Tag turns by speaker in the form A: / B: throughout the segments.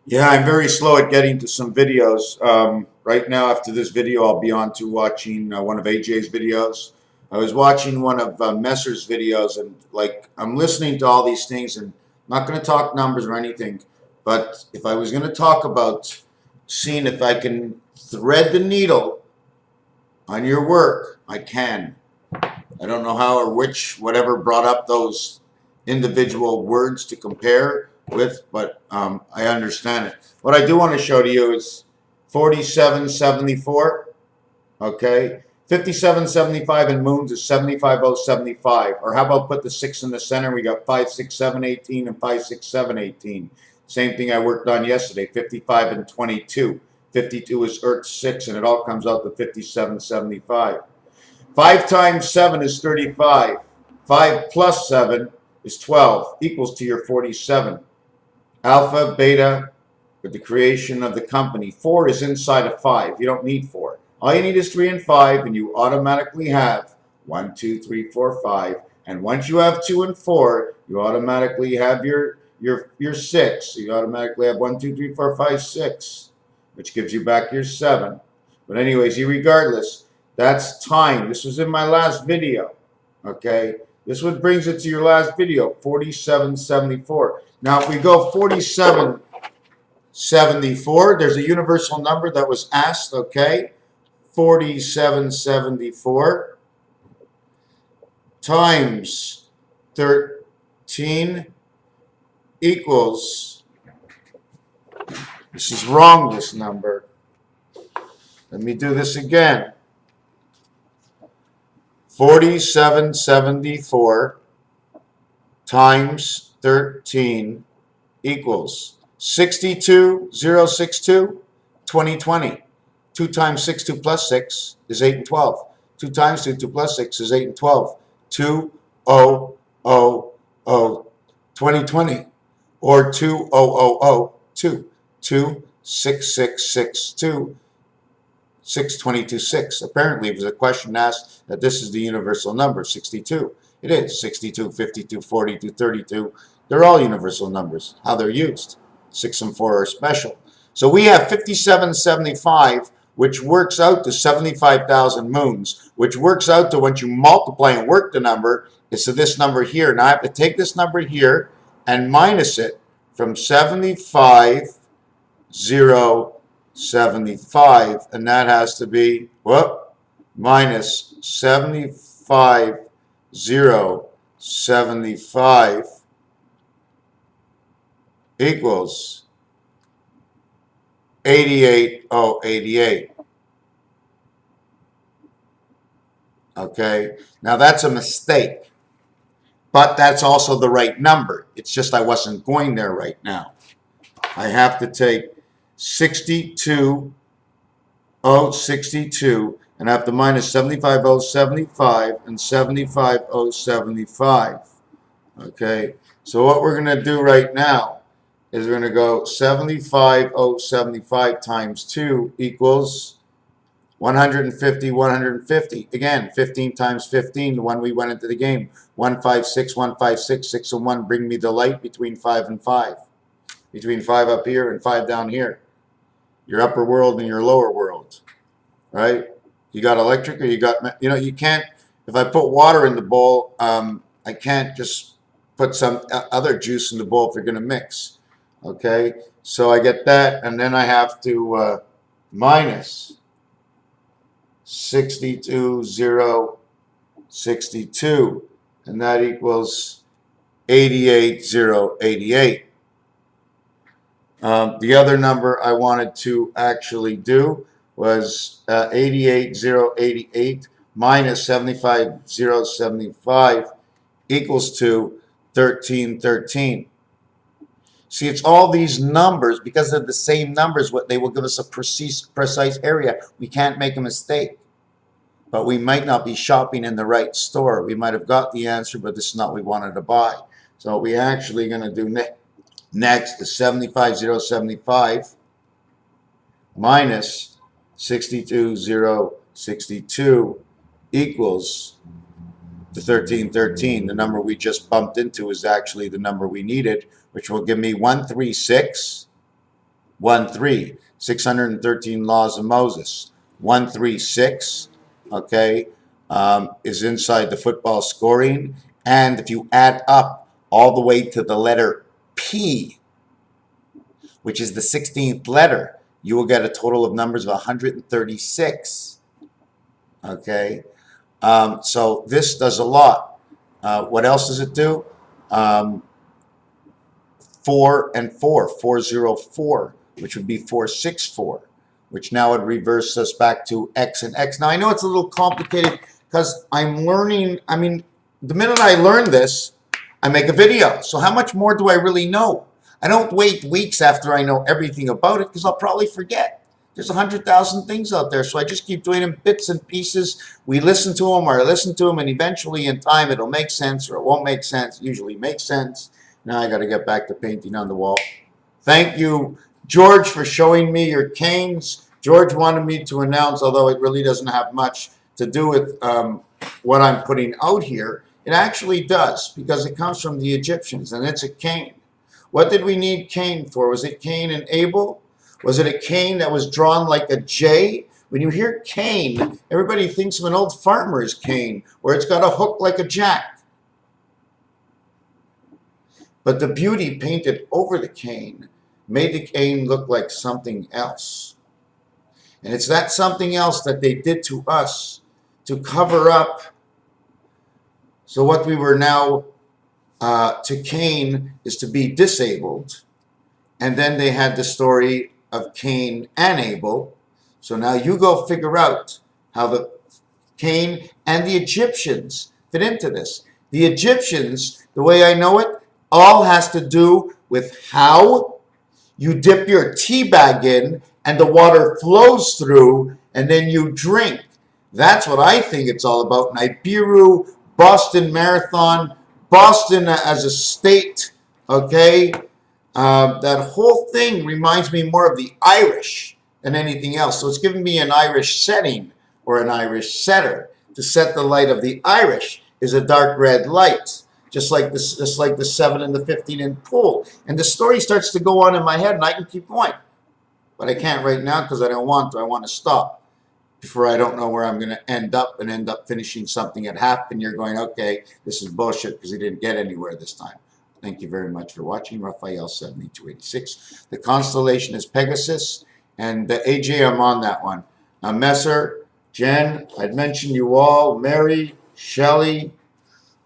A: Yeah, I'm very slow at getting to some videos. Right now, after this video, I'll be on to watching one of AJ's videos. I was watching one of Messer's videos, and like I'm listening to all these things, and I'm not going to talk numbers or anything. But if I was going to talk about seeing if I can thread the needle on your work, I can. I don't know how or which, whatever brought up those individual words to compare with, but I understand it. What I do want to show to you is 4774, okay? 5775 in moons is 75075. Or how about put the 6 in the center? We got 56718 and 56718. Same thing I worked on yesterday, 55 and 22. 52 is Earth 6, and it all comes out to 5775. 5 times 7 is 35. 5 plus 7 is 12, equals to your 47. Alpha, beta, with the creation of the company. 4 is inside of 5. You don't need 4. All you need is 3 and 5, and you automatically have 1, 2, 3, 4, 5. And once you have 2 and 4, you automatically have your 6. You automatically have 1, 2, 3, 4, 5, 6, which gives you back your 7. But anyways, regardless, that's time. This was in my last video. Okay? This what brings it to your last video, 4774. Now, if we go 4774, there's a universal number that was asked, okay? 4774 times 13 equals, this is wrong, this number. Let me do this again. 4774 times 13 equals 62062, 2020. 2 times 6, 2 plus 6 is 8 and 12. 2 times 2, 2 plus 6 is 8 and 12. 2000, 2020. Or 2002. 26662. 622.6. Apparently, it was a question asked that this is the universal number, 62. It is 62, 52, 42, 32. They're all universal numbers. How they're used. 6 and 4 are special. So we have 5775, which works out to 75,000 moons, which works out to, once you multiply and work the number, is to this number here. Now I have to take this number here and minus it from 75, and that has to be, minus 75 equals 88. Okay, now that's a mistake, but that's also the right number. It's just I wasn't going there right now. I have to take 62,062, and I have to minus 75,075 and 75,075. Okay, so what we're going to do right now is we're going to go 75,075 times 2 equals 150. Again, 15 times 15, the one we went into the game. 156, 6 and 1 bring me the light between 5 and 5. Between 5 up here and 5 down here. Your upper world and your lower world. Right? You got electric, or you got, you can't, if I put water in the bowl, I can't just put some other juice in the bowl if they're going to mix. Okay? So I get that, and then I have to minus 62,062, and that equals 88,088. The other number I wanted to actually do was 88,088 minus 75,075 equals to 1313. See, it's all these numbers, because they're the same numbers, what they will give us a precise area. We can't make a mistake. But we might not be shopping in the right store. We might have got the answer, but this is not what we wanted to buy. So what we're actually going to do next is 75,075 minus 62,062 equals the 1313. The number we just bumped into is actually the number we needed, which will give me 136 1-3, 613 laws of Moses. 136, okay, is inside the football scoring. And if you add up all the way to the letter P, which is the 16th letter, you will get a total of numbers of 136. Okay, so this does a lot. What else does it do? 4 and 4, 404, which would be 464, which now would reverse us back to X and X. Now, I know it's a little complicated because I'm learning. I mean, the minute I learn this, I make a video. So how much more do I really know? I don't wait weeks after I know everything about it because I'll probably forget. There's 100,000 things out there, so I just keep doing them bits and pieces. We listen to them, or I listen to them, and eventually in time it'll make sense or it won't make sense. It usually makes sense. Now I got to get back to painting on the wall. Thank you, George, for showing me your canes. George wanted me to announce, although it really doesn't have much to do with what I'm putting out here. It actually does, because it comes from the Egyptians, and it's a cane. What did we need Cain for? Was it Cain and Abel? Was it a cane that was drawn like a J? When you hear cane, everybody thinks of an old farmer's cane, where it's got a hook like a jack. But the beauty painted over the cane made the cane look like something else. And it's that something else that they did to us to cover up. So what we were now to Cain is to be disabled. And then they had the story of Cain and Abel. So now you go figure out how the Cain and the Egyptians fit into this. The Egyptians, the way I know it, all has to do with how you dip your tea bag in and the water flows through and then you drink. That's what I think it's all about. Nibiru, Boston Marathon, Boston as a state, okay? That whole thing reminds me more of the Irish than anything else. So it's giving me an Irish setting or an Irish setter. To set the light of the Irish is a dark red light, just like the 7 and the 15 in pool. And the story starts to go on in my head, and I can keep going. But I can't right now because I don't want to. I want to stop before I don't know where I'm going to end up and end up finishing something at half. And you're going, okay, this is bullshit because he didn't get anywhere this time. Thank you very much for watching. Raphael 7286. The constellation is Pegasus. And AJ, I'm on that one. Messer, Jen, I'd mentioned you all, Mary, Shelley,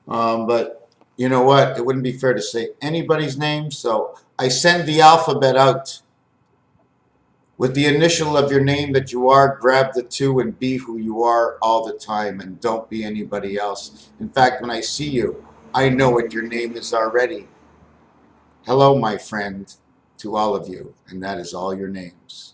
A: but you know what? It wouldn't be fair to say anybody's name, so I send the alphabet out. With the initial of your name that you are, grab the 2 and be who you are all the time, and don't be anybody else. In fact, when I see you, I know what your name is already. Hello, my friend, to all of you, and that is all your names.